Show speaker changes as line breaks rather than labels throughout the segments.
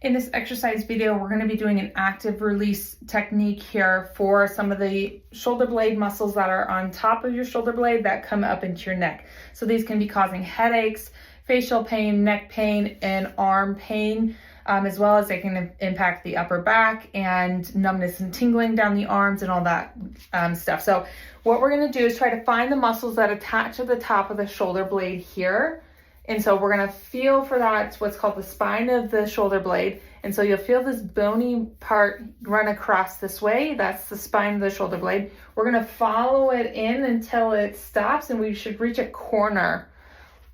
In this exercise video, we're going to be doing an active release technique here for some of the shoulder blade muscles that are on top of your shoulder blade that come up into your neck. So these can be causing headaches, facial pain, neck pain, and arm pain, as well as they can impact the upper back and numbness and tingling down the arms and all that stuff. So what we're going to do is try to find the muscles that attach to the top of the shoulder blade here. And so we're gonna feel for that, it's what's called the spine of the shoulder blade. And so you'll feel this bony part run across this way. That's the spine of the shoulder blade. We're gonna follow it in until it stops, and we should reach a corner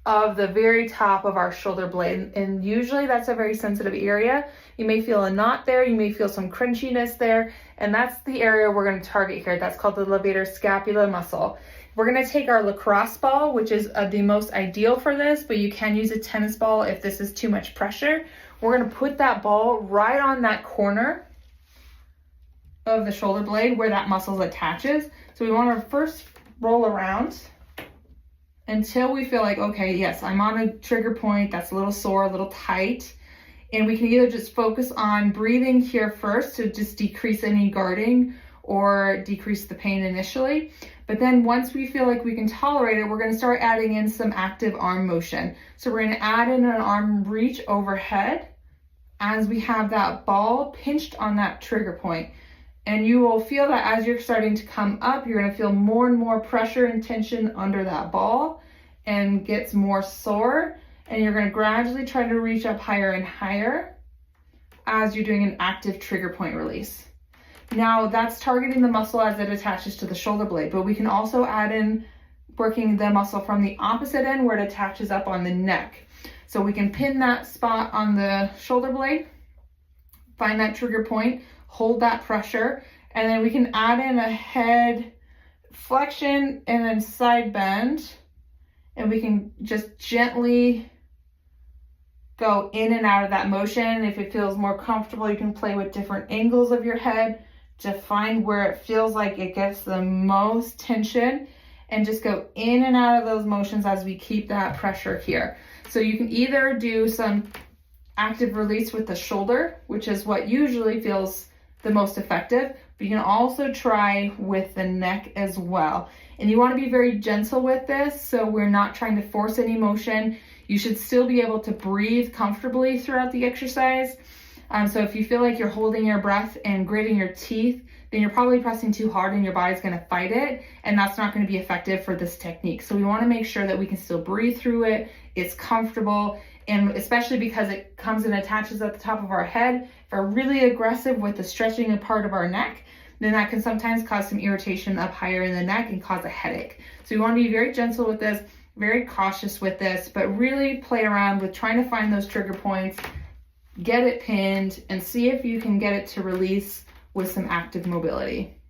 of the very top of our shoulder blade. And usually that's a very sensitive area. You may feel a knot there, you may feel some crunchiness there, and that's the area we're gonna target here. That's called the levator scapula muscle. We're gonna take our lacrosse ball, which is the most ideal for this, but you can use a tennis ball if this is too much pressure. We're gonna put that ball right on that corner of the shoulder blade where that muscle attaches. So we wanna first roll around until we feel like, okay, yes, I'm on a trigger point that's a little sore, a little tight. And we can either just focus on breathing here first to just decrease any guarding or decrease the pain initially. But then once we feel like we can tolerate it, we're gonna start adding in some active arm motion. So we're gonna add in an arm reach overhead as we have that ball pinched on that trigger point. And you will feel that as you're starting to come up, you're gonna feel more and more pressure and tension under that ball and gets more sore. And you're gonna gradually try to reach up higher and higher as you're doing an active trigger point release. Now that's targeting the muscle as it attaches to the shoulder blade, but we can also add in working the muscle from the opposite end where it attaches up on the neck. So we can pin that spot on the shoulder blade, find that trigger point, hold that pressure, and then we can add in a head flexion and then side bend, and we can just gently go in and out of that motion. If it feels more comfortable, you can play with different angles of your head to find where it feels like it gets the most tension, and just go in and out of those motions as we keep that pressure here. So you can either do some active release with the shoulder, which is what usually feels the most effective, but you can also try with the neck as well. And you want to be very gentle with this, so we're not trying to force any motion. You should still be able to breathe comfortably throughout the exercise. So if you feel like you're holding your breath and gritting your teeth, then you're probably pressing too hard and your body's gonna fight it, and that's not gonna be effective for this technique. So we wanna make sure that we can still breathe through it, it's comfortable, and especially because it comes and attaches at the top of our head, if we're really aggressive with the stretching a part of our neck, then that can sometimes cause some irritation up higher in the neck and cause a headache. So we wanna be very gentle with this, very cautious with this, but really play around with trying to find those trigger points, get it pinned, and see if you can get it to release with some active mobility.